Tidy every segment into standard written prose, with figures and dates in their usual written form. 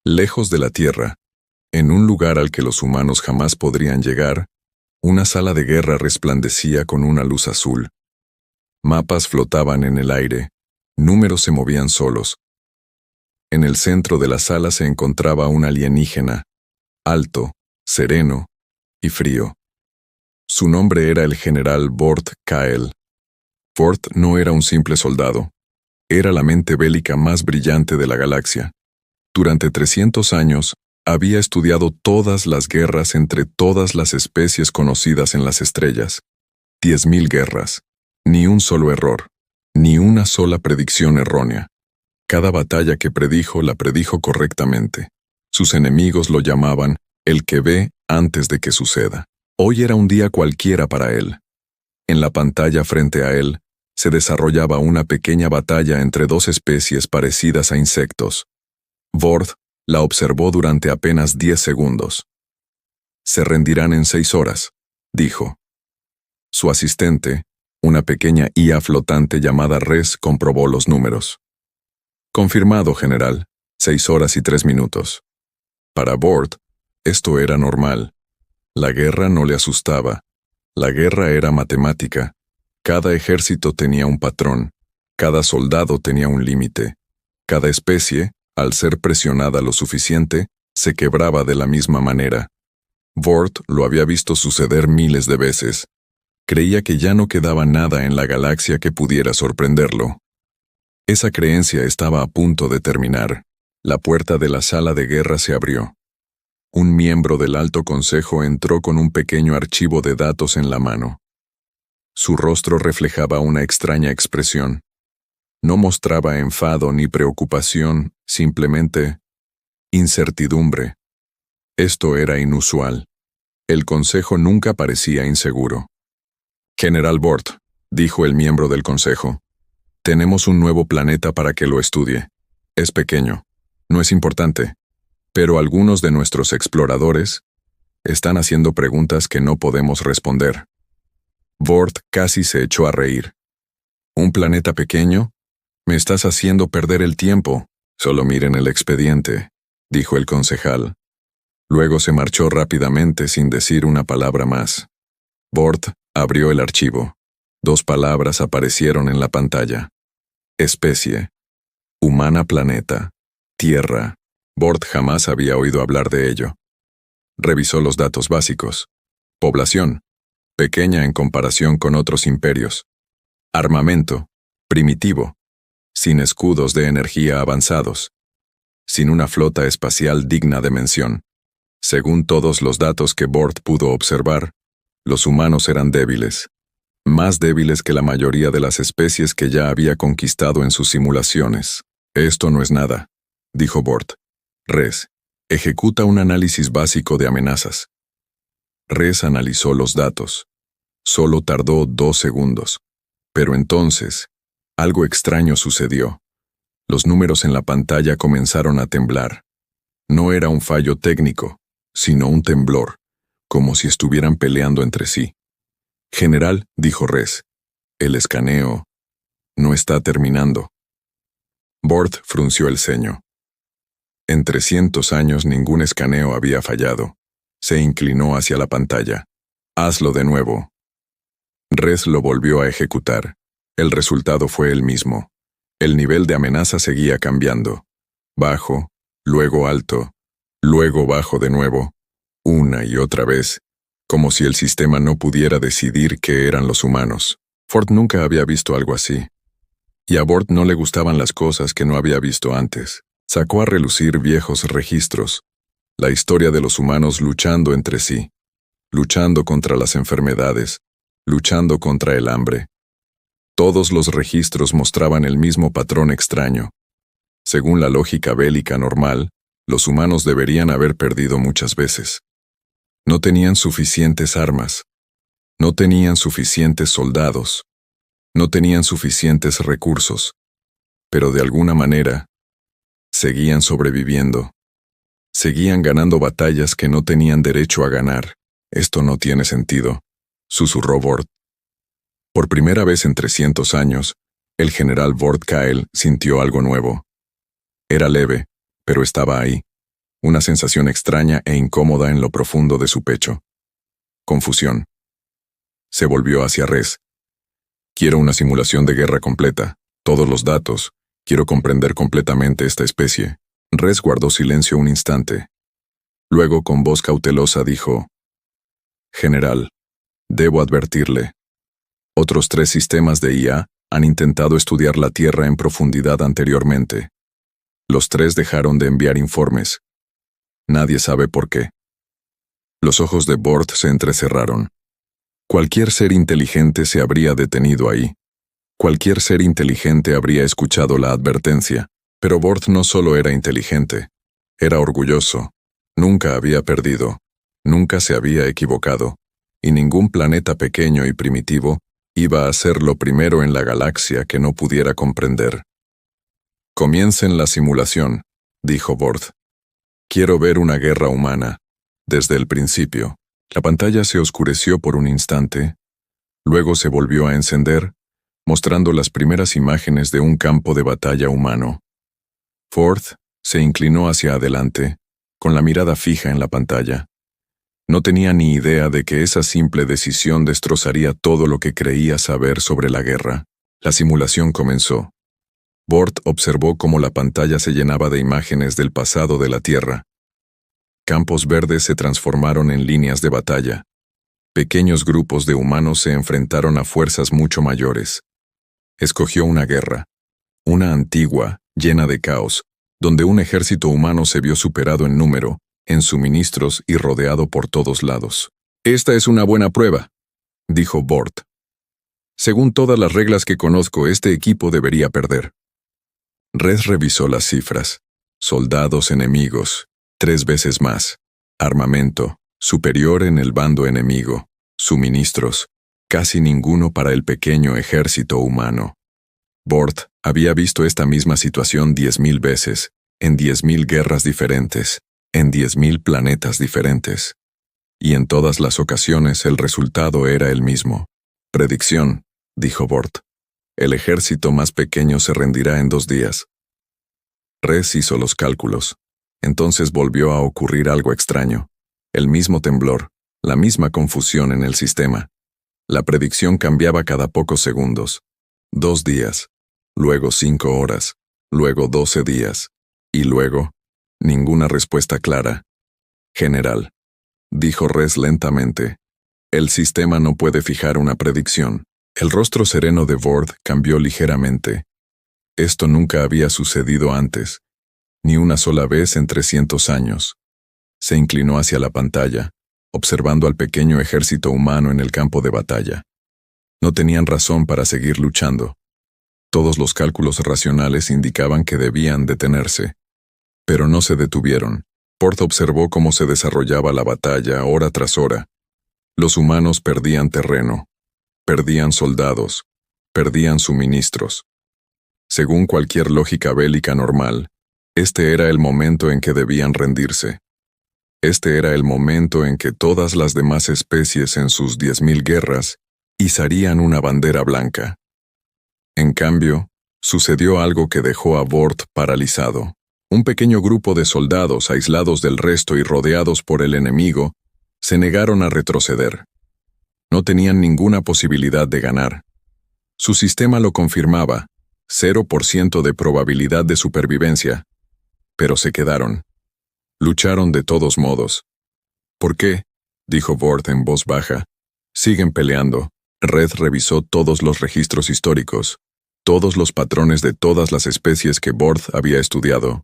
Lejos de la Tierra, en un lugar al que los humanos jamás podrían llegar, una sala de guerra resplandecía con una luz azul. Mapas flotaban en el aire, números se movían solos. En el centro de la sala se encontraba un alienígena, alto, sereno y frío. Su nombre era el general Vord Kael. Vord no era un simple soldado, era la mente bélica más brillante de la galaxia. Durante 300 años, había estudiado todas las guerras entre todas las especies conocidas en las estrellas. 10.000 guerras. Ni un solo error. Ni una sola predicción errónea. Cada batalla que predijo la predijo correctamente. Sus enemigos lo llamaban el que ve antes de que suceda. Hoy era un día cualquiera para él. En la pantalla frente a él, se desarrollaba una pequeña batalla entre dos especies parecidas a insectos. Vord la observó durante apenas 10 segundos. «Se rendirán en 6 horas», dijo. Su asistente, una pequeña IA flotante llamada Res, comprobó los números. «Confirmado, general. 6 horas y 3 minutos». Para Vord, esto era normal. La guerra no le asustaba. La guerra era matemática. Cada ejército tenía un patrón. Cada soldado tenía un límite. Cada especie, al ser presionada lo suficiente, se quebraba de la misma manera. Vord lo había visto suceder miles de veces. Creía que ya no quedaba nada en la galaxia que pudiera sorprenderlo. Esa creencia estaba a punto de terminar. La puerta de la sala de guerra se abrió. Un miembro del Alto Consejo entró con un pequeño archivo de datos en la mano. Su rostro reflejaba una extraña expresión. No mostraba enfado ni preocupación, simplemente incertidumbre. Esto era inusual. El Consejo nunca parecía inseguro. «General Vord», dijo el miembro del Consejo, «tenemos un nuevo planeta para que lo estudie. Es pequeño, no es importante, pero algunos de nuestros exploradores están haciendo preguntas que no podemos responder». Vord casi se echó a reír. «¿Un planeta pequeño? Me estás haciendo perder el tiempo. Solo miren el expediente», dijo el concejal. Luego se marchó rápidamente sin decir una palabra más. Vord abrió el archivo. 2 palabras aparecieron en la pantalla. Especie. Humana planeta. Tierra. Vord jamás había oído hablar de ello. Revisó los datos básicos. Población. Pequeña en comparación con otros imperios. Armamento. Primitivo. Sin escudos de energía avanzados. Sin una flota espacial digna de mención. Según todos los datos que Vord pudo observar, los humanos eran débiles. Más débiles que la mayoría de las especies que ya había conquistado en sus simulaciones. «Esto no es nada», dijo Vord. «Res, ejecuta un análisis básico de amenazas». Res analizó los datos. Solo tardó 2 segundos. Pero entonces, algo extraño sucedió. Los números en la pantalla comenzaron a temblar. No era un fallo técnico, sino un temblor, como si estuvieran peleando entre sí. «General», dijo Res, «el escaneo no está terminando». Vord frunció el ceño. En 300 años ningún escaneo había fallado. Se inclinó hacia la pantalla. «Hazlo de nuevo». Res lo volvió a ejecutar. El resultado fue el mismo. El nivel de amenaza seguía cambiando. Bajo, luego alto, luego bajo de nuevo, una y otra vez, como si el sistema no pudiera decidir qué eran los humanos. Vord nunca había visto algo así. Y a Vord no le gustaban las cosas que no había visto antes. Sacó a relucir viejos registros. La historia de los humanos luchando entre sí. Luchando contra las enfermedades. Luchando contra el hambre. Todos los registros mostraban el mismo patrón extraño. Según la lógica bélica normal, los humanos deberían haber perdido muchas veces. No tenían suficientes armas. No tenían suficientes soldados. No tenían suficientes recursos. Pero de alguna manera, seguían sobreviviendo. Seguían ganando batallas que no tenían derecho a ganar. «Esto no tiene sentido», susurró Vord. Por primera vez en 300 años, el general Vord Kael sintió algo nuevo. Era leve, pero estaba ahí. una sensación extraña e incómoda en lo profundo de su pecho. Confusión. Se volvió hacia Rez. Quiero una simulación de guerra completa, todos los datos, quiero comprender completamente esta especie. Rez guardó silencio un instante. Luego, con voz cautelosa, dijo: General, debo advertirle. Otros 3 sistemas de IA han intentado estudiar la Tierra en profundidad anteriormente. Los 3 dejaron de enviar informes. Nadie sabe por qué. Los ojos de Bort se entrecerraron. Cualquier ser inteligente se habría detenido ahí. Cualquier ser inteligente habría escuchado la advertencia. Pero Bort no solo era inteligente, era orgulloso. Nunca había perdido, nunca se había equivocado, y ningún planeta pequeño y primitivo iba a ser lo primero en la galaxia que no pudiera comprender. Comiencen la simulación, dijo Bort. Quiero ver una guerra humana. Desde el principio, la pantalla se oscureció por un instante, luego se volvió a encender, mostrando las primeras imágenes de un campo de batalla humano. Ford se inclinó hacia adelante, con la mirada fija en la pantalla. No tenía ni idea de que esa simple decisión destrozaría todo lo que creía saber sobre la guerra. La simulación comenzó. Bort observó cómo la pantalla se llenaba de imágenes del pasado de la Tierra. Campos verdes se transformaron en líneas de batalla. Pequeños grupos de humanos se enfrentaron a fuerzas mucho mayores. Escogió una guerra, una antigua, llena de caos, donde un ejército humano se vio superado en número, en suministros y rodeado por todos lados. Esta es una buena prueba, dijo Bort. Según todas las reglas que conozco, este equipo debería perder. Rez revisó las cifras. Soldados enemigos, 3 veces más. Armamento, superior en el bando enemigo. Suministros, casi ninguno para el pequeño ejército humano. Bort había visto esta misma situación 10.000 veces, en 10.000 guerras diferentes, en 10.000 planetas diferentes. Y en todas las ocasiones el resultado era el mismo. Predicción, dijo Bort. El ejército más pequeño se rendirá en 2 días. Rez hizo los cálculos. Entonces volvió a ocurrir algo extraño. El mismo temblor, la misma confusión en el sistema. La predicción cambiaba cada pocos segundos. 2 días, luego 5 horas, luego 12 días, y luego, ninguna respuesta clara. General, dijo Rez lentamente, el sistema no puede fijar una predicción. El rostro sereno de Bort cambió ligeramente. Esto nunca había sucedido antes, ni una sola vez en 300 años. Se inclinó hacia la pantalla, observando al pequeño ejército humano en el campo de batalla. No tenían razón para seguir luchando. Todos los cálculos racionales indicaban que debían detenerse. Pero no se detuvieron. Bort observó cómo se desarrollaba la batalla hora tras hora. Los humanos perdían terreno, perdían soldados, perdían suministros. Según cualquier lógica bélica normal, este era el momento en que debían rendirse. Este era el momento en que todas las demás especies en sus 10.000 guerras izarían una bandera blanca. En cambio, sucedió algo que dejó a Bort paralizado. Un pequeño grupo de soldados aislados del resto y rodeados por el enemigo se negaron a retroceder. No tenían ninguna posibilidad de ganar. Su sistema lo confirmaba, 0% de probabilidad de supervivencia. Pero se quedaron. Lucharon de todos modos. ¿Por qué?, dijo Bort en voz baja. Siguen peleando. Rez revisó todos los registros históricos, todos los patrones de todas las especies que Bort había estudiado.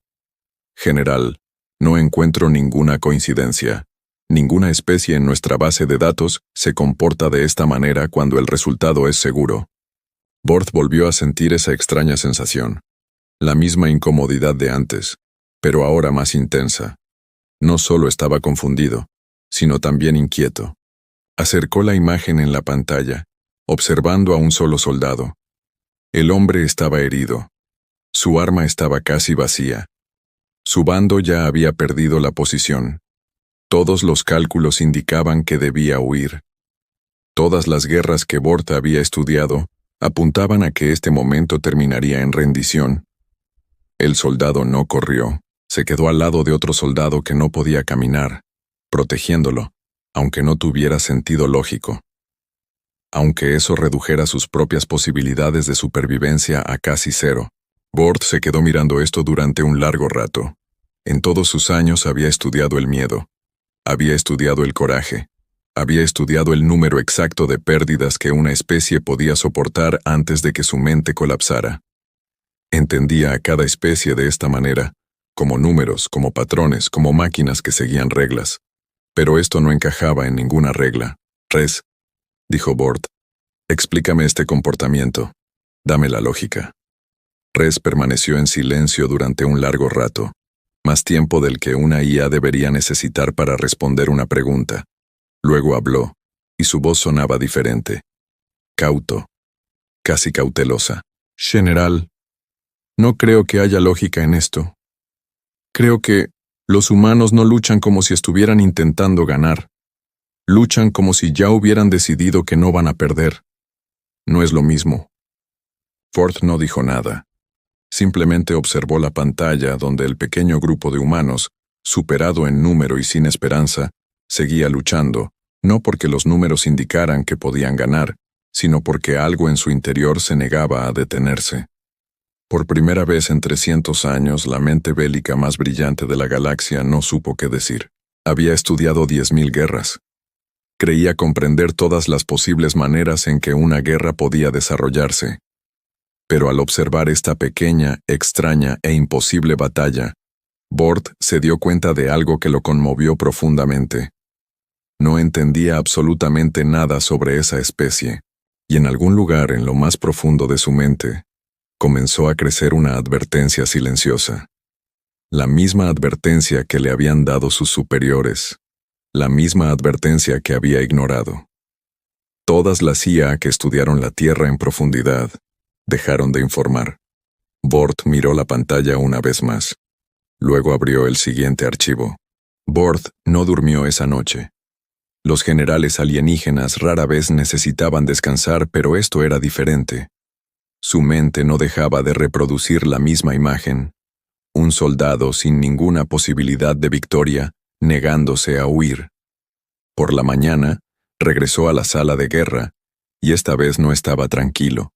General, no encuentro ninguna coincidencia. Ninguna especie en nuestra base de datos se comporta de esta manera cuando el resultado es seguro. Bort volvió a sentir esa extraña sensación. La misma incomodidad de antes, pero ahora más intensa. No solo estaba confundido, sino también inquieto. Acercó la imagen en la pantalla, observando a un solo soldado. El hombre estaba herido. Su arma estaba casi vacía. Su bando ya había perdido la posición. Todos los cálculos indicaban que debía huir. Todas las guerras que Bort había estudiado apuntaban a que este momento terminaría en rendición. El soldado no corrió. Se quedó al lado de otro soldado que no podía caminar, protegiéndolo, aunque no tuviera sentido lógico. Aunque eso redujera sus propias posibilidades de supervivencia a casi cero. Bort se quedó mirando esto durante un largo rato. En todos sus años había estudiado el miedo, había estudiado el coraje, había estudiado el número exacto de pérdidas que una especie podía soportar antes de que su mente colapsara. Entendía a cada especie de esta manera, como números, como patrones, como máquinas que seguían reglas. Pero esto no encajaba en ninguna regla. Res, dijo Bort, explícame este comportamiento. Dame la lógica. Res permaneció en silencio durante un largo rato, más tiempo del que una IA debería necesitar para responder una pregunta. Luego habló, y su voz sonaba diferente. Cauto, casi cautelosa. General, no creo que haya lógica en esto. Creo que los humanos no luchan como si estuvieran intentando ganar. Luchan como si ya hubieran decidido que no van a perder. No es lo mismo. Ford no dijo nada. Simplemente observó la pantalla donde el pequeño grupo de humanos, superado en número y sin esperanza, seguía luchando, no porque los números indicaran que podían ganar, sino porque algo en su interior se negaba a detenerse. Por primera vez en 300 años, la mente bélica más brillante de la galaxia no supo qué decir. Había estudiado 10.000 guerras. Creía comprender todas las posibles maneras en que una guerra podía desarrollarse. Pero al observar esta pequeña, extraña e imposible batalla, Bort se dio cuenta de algo que lo conmovió profundamente. No entendía absolutamente nada sobre esa especie, y en algún lugar en lo más profundo de su mente, comenzó a crecer una advertencia silenciosa. La misma advertencia que le habían dado sus superiores. La misma advertencia que había ignorado. Todas las IA que estudiaron la Tierra en profundidad dejaron de informar. Bort miró la pantalla una vez más. Luego abrió el siguiente archivo. Bort no durmió esa noche. Los generales alienígenas rara vez necesitaban descansar, pero esto era diferente. Su mente no dejaba de reproducir la misma imagen. Un soldado sin ninguna posibilidad de victoria, negándose a huir. Por la mañana, regresó a la sala de guerra, y esta vez no estaba tranquilo.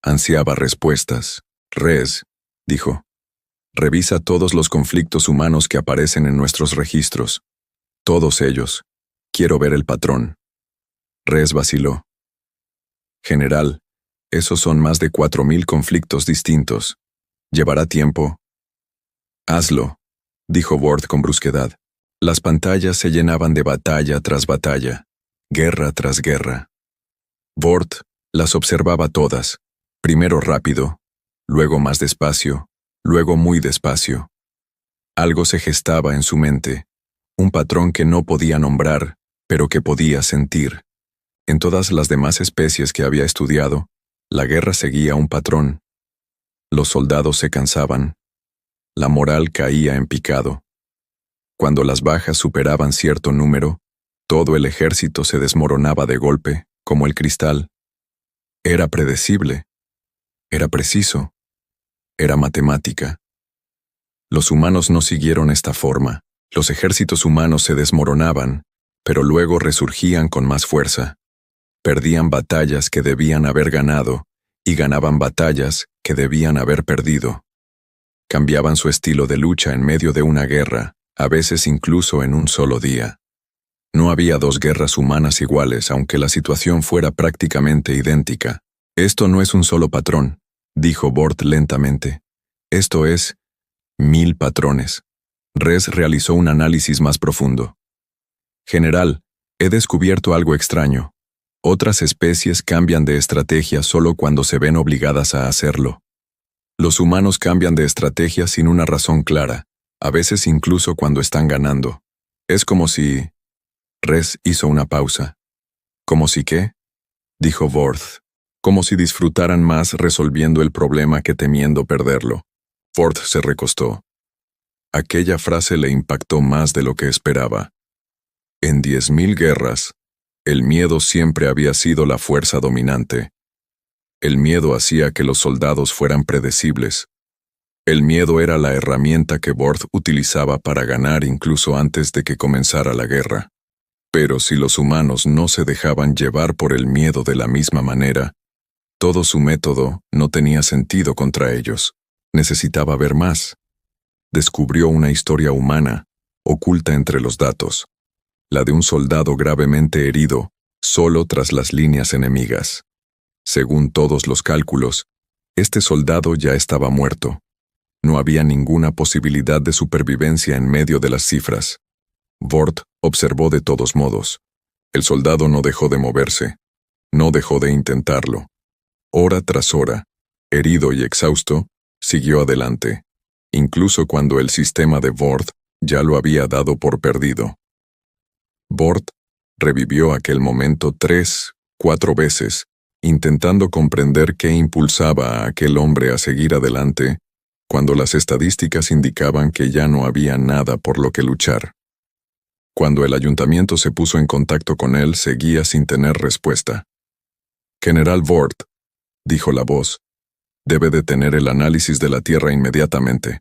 Ansiaba respuestas. Res, dijo. Revisa todos los conflictos humanos que aparecen en nuestros registros. Todos ellos. Quiero ver el patrón. Res vaciló. General, esos son más de 4.000 conflictos distintos. ¿Llevará tiempo? Hazlo, dijo Bort con brusquedad. Las pantallas se llenaban de batalla tras batalla, guerra tras guerra. Bort las observaba todas, primero rápido, luego más despacio, luego muy despacio. Algo se gestaba en su mente, un patrón que no podía nombrar, pero que podía sentir. En todas las demás especies que había estudiado, la guerra seguía un patrón. Los soldados se cansaban. La moral caía en picado. Cuando las bajas superaban cierto número, todo el ejército se desmoronaba de golpe, como el cristal. Era predecible. Era preciso. Era matemática. Los humanos no siguieron esta forma. Los ejércitos humanos se desmoronaban, pero luego resurgían con más fuerza. Perdían batallas que debían haber ganado y ganaban batallas que debían haber perdido. Cambiaban su estilo de lucha en medio de una guerra, a veces incluso en un solo día. No había dos guerras humanas iguales, aunque la situación fuera prácticamente idéntica. Esto no es un solo patrón, dijo Bort lentamente. Esto es 1.000 patrones. Res realizó un análisis más profundo. General, he descubierto algo extraño. Otras especies cambian de estrategia solo cuando se ven obligadas a hacerlo. Los humanos cambian de estrategia sin una razón clara, a veces incluso cuando están ganando. Es como si... Res hizo una pausa. ¿Cómo si qué? Dijo Bort. Como si disfrutaran más resolviendo el problema que temiendo perderlo. Ford se recostó. Aquella frase le impactó más de lo que esperaba. En 10.000 guerras, el miedo siempre había sido la fuerza dominante. El miedo hacía que los soldados fueran predecibles. El miedo era la herramienta que Bord utilizaba para ganar incluso antes de que comenzara la guerra. Pero si los humanos no se dejaban llevar por el miedo de la misma manera, todo su método no tenía sentido contra ellos. Necesitaba ver más. Descubrió una historia humana, oculta entre los datos, la de un soldado gravemente herido, solo tras las líneas enemigas. Según todos los cálculos, este soldado ya estaba muerto. No había ninguna posibilidad de supervivencia en medio de las cifras. Bord observó de todos modos. El soldado no dejó de moverse. No dejó de intentarlo. Hora tras hora, herido y exhausto, siguió adelante, incluso cuando el sistema de Bord ya lo había dado por perdido. Bord revivió aquel momento 3, 4 veces, intentando comprender qué impulsaba a aquel hombre a seguir adelante, cuando las estadísticas indicaban que ya no había nada por lo que luchar. Cuando el ayuntamiento se puso en contacto con él, seguía sin tener respuesta. «General Bord», dijo la voz, «debe detener el análisis de la Tierra inmediatamente».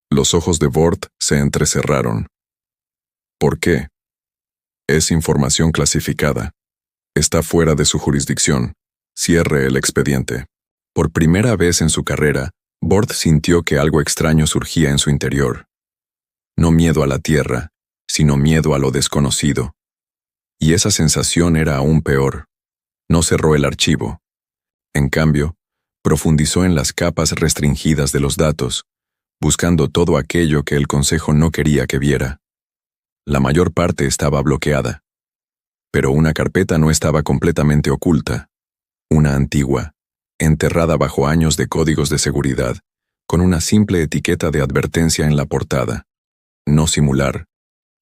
Los ojos de Bord se entrecerraron. «¿Por qué?» «Es información clasificada. Está fuera de su jurisdicción. Cierre el expediente». Por primera vez en su carrera, Bord sintió que algo extraño surgía en su interior. No miedo a la Tierra, sino miedo a lo desconocido. Y esa sensación era aún peor. No cerró el archivo. En cambio, profundizó en las capas restringidas de los datos, buscando todo aquello que el Consejo no quería que viera. La mayor parte estaba bloqueada. Pero una carpeta no estaba completamente oculta. Una antigua, enterrada bajo años de códigos de seguridad, con una simple etiqueta de advertencia en la portada. No simular,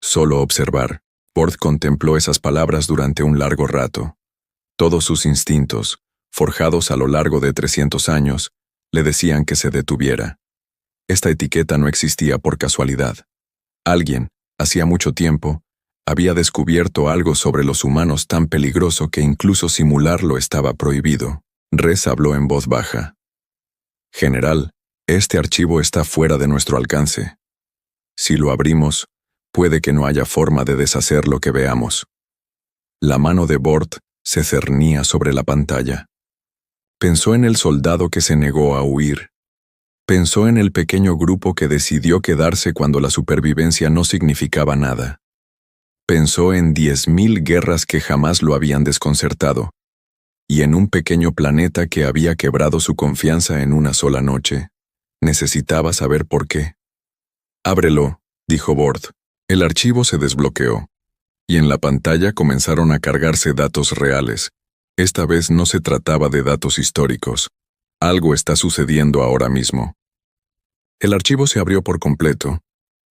solo observar. Bord contempló esas palabras durante un largo rato. Todos sus instintos, forjados a lo largo de 300 años, le decían que se detuviera. Esta etiqueta no existía por casualidad. Alguien, hacía mucho tiempo, había descubierto algo sobre los humanos tan peligroso que incluso simularlo estaba prohibido. Rez habló en voz baja. «General, este archivo está fuera de nuestro alcance. Si lo abrimos, puede que no haya forma de deshacer lo que veamos». La mano de Bord se cernía sobre la pantalla. Pensó en el soldado que se negó a huir. Pensó en el pequeño grupo que decidió quedarse cuando la supervivencia no significaba nada. Pensó en 10.000 guerras que jamás lo habían desconcertado, y en un pequeño planeta que había quebrado su confianza en una sola noche. Necesitaba saber por qué. «Ábrelo», dijo Bord. El archivo se desbloqueó, y en la pantalla comenzaron a cargarse datos reales. Esta vez no se trataba de datos históricos. Algo está sucediendo ahora mismo. El archivo se abrió por completo,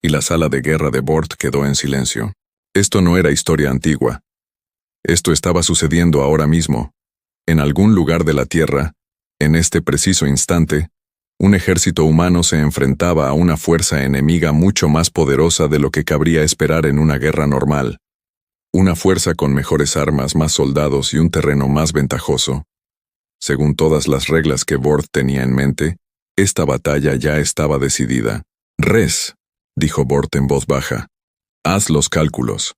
y la sala de guerra de Bord quedó en silencio. Esto no era historia antigua. Esto estaba sucediendo ahora mismo. En algún lugar de la Tierra, en este preciso instante, un ejército humano se enfrentaba a una fuerza enemiga mucho más poderosa de lo que cabría esperar en una guerra normal. Una fuerza con mejores armas, más soldados y un terreno más ventajoso. Según todas las reglas que Bord tenía en mente, esta batalla ya estaba decidida. «Rez», dijo Bord en voz baja, «haz los cálculos».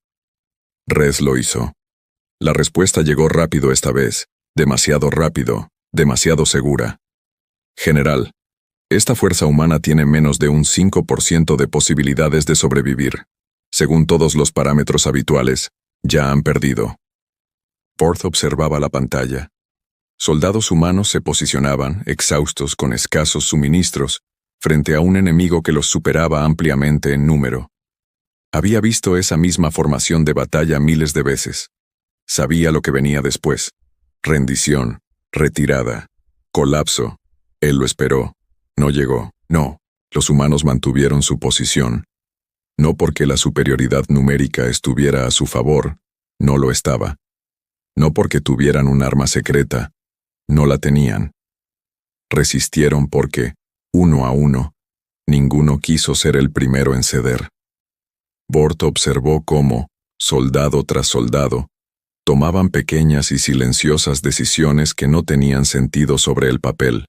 Rez lo hizo. La respuesta llegó rápido esta vez, demasiado rápido, demasiado segura. «General, esta fuerza humana tiene menos de un 5% de posibilidades de sobrevivir. Según todos los parámetros habituales, ya han perdido». Bord observaba la pantalla. Soldados humanos se posicionaban, exhaustos con escasos suministros, frente a un enemigo que los superaba ampliamente en número. Había visto esa misma formación de batalla miles de veces. Sabía lo que venía después. Rendición, retirada, colapso. Él lo esperó. No llegó. No, los humanos mantuvieron su posición. No porque la superioridad numérica estuviera a su favor, no lo estaba. No porque tuvieran un arma secreta, no la tenían. Resistieron porque, uno a uno, ninguno quiso ser el primero en ceder. Bord observó cómo, soldado tras soldado, tomaban pequeñas y silenciosas decisiones que no tenían sentido sobre el papel,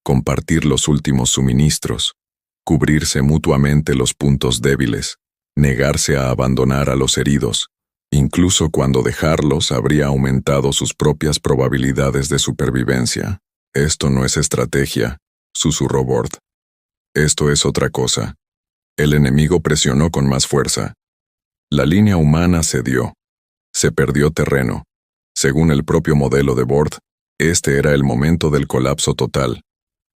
compartir los últimos suministros, cubrirse mutuamente los puntos débiles, negarse a abandonar a los heridos, incluso cuando dejarlos habría aumentado sus propias probabilidades de supervivencia. Esto no es estrategia, susurró Bort. Esto es otra cosa. El enemigo presionó con más fuerza. La línea humana cedió. Se perdió terreno. Según el propio modelo de Bort, este era el momento del colapso total.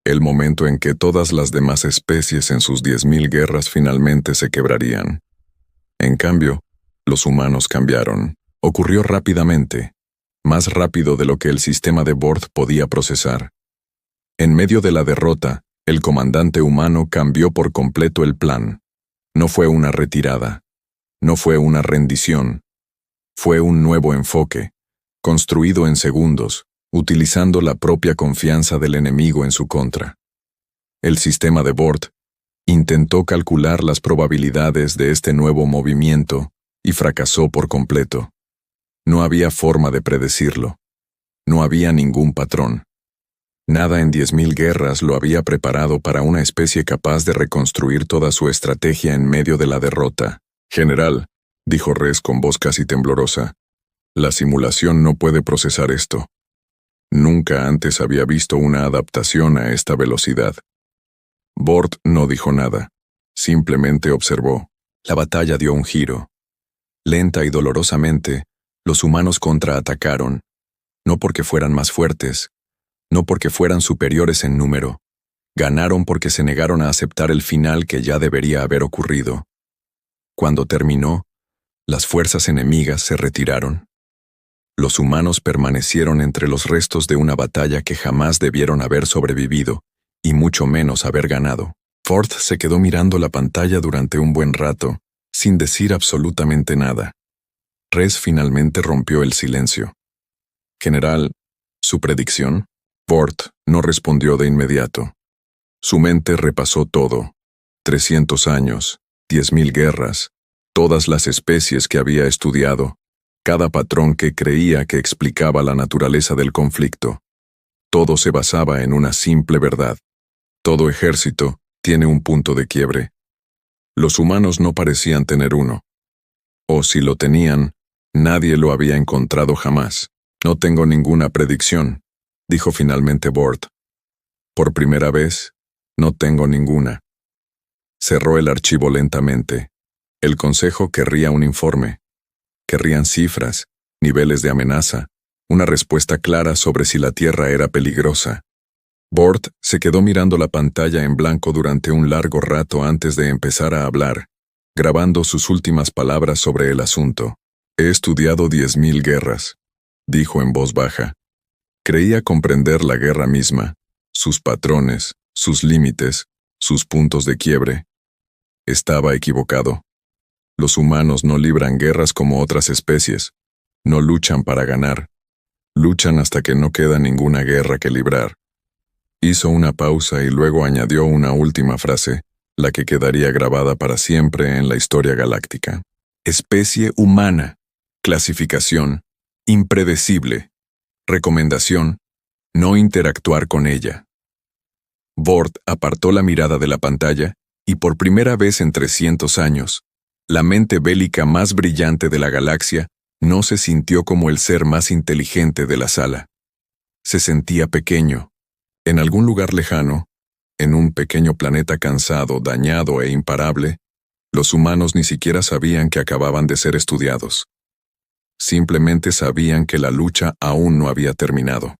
El momento en que todas las demás especies en sus 10.000 guerras finalmente se quebrarían. En cambio, los humanos cambiaron. Ocurrió rápidamente, más rápido de lo que el sistema de Bort podía procesar. En medio de la derrota, el comandante humano cambió por completo el plan. No fue una retirada. No fue una rendición. Fue un nuevo enfoque, construido en segundos, utilizando la propia confianza del enemigo en su contra. El sistema de Bort intentó calcular las probabilidades de este nuevo movimiento y fracasó por completo. No había forma de predecirlo. No había ningún patrón. Nada en 10.000 guerras lo había preparado para una especie capaz de reconstruir toda su estrategia en medio de la derrota. General, dijo Res con voz casi temblorosa, la simulación no puede procesar esto. Nunca antes había visto una adaptación a esta velocidad. Bort no dijo nada, simplemente observó. La batalla dio un giro. Lenta y dolorosamente, los humanos contraatacaron, no porque fueran más fuertes, no porque fueran superiores en número. Ganaron porque se negaron a aceptar el final que ya debería haber ocurrido. Cuando terminó, las fuerzas enemigas se retiraron. Los humanos permanecieron entre los restos de una batalla que jamás debieron haber sobrevivido, y mucho menos haber ganado. Ford se quedó mirando la pantalla durante un buen rato, sin decir absolutamente nada. Res finalmente rompió el silencio. General, ¿su predicción? Bort no respondió de inmediato. Su mente repasó todo. 300 años, 10.000 guerras, todas las especies que había estudiado, cada patrón que creía que explicaba la naturaleza del conflicto. Todo se basaba en una simple verdad. Todo ejército tiene un punto de quiebre. Los humanos no parecían tener uno. O si lo tenían, nadie lo había encontrado jamás. No tengo ninguna predicción, dijo finalmente Bort. Por primera vez, no tengo ninguna. Cerró el archivo lentamente. El consejo querría un informe. Querrían cifras, niveles de amenaza, una respuesta clara sobre si la Tierra era peligrosa. Bort se quedó mirando la pantalla en blanco durante un largo rato antes de empezar a hablar, grabando sus últimas palabras sobre el asunto. He estudiado 10.000 guerras, dijo en voz baja. Creía comprender la guerra misma, sus patrones, sus límites, sus puntos de quiebre. Estaba equivocado. Los humanos no libran guerras como otras especies. No luchan para ganar. Luchan hasta que no queda ninguna guerra que librar. Hizo una pausa y luego añadió una última frase, la que quedaría grabada para siempre en la historia galáctica. Especie humana. Clasificación. Impredecible. Recomendación. No interactuar con ella. Bort apartó la mirada de la pantalla y por primera vez en 300 años, la mente bélica más brillante de la galaxia no se sintió como el ser más inteligente de la sala. Se sentía pequeño, en algún lugar lejano, en un pequeño planeta cansado, dañado e imparable. Los humanos ni siquiera sabían que acababan de ser estudiados. Simplemente sabían que la lucha aún no había terminado.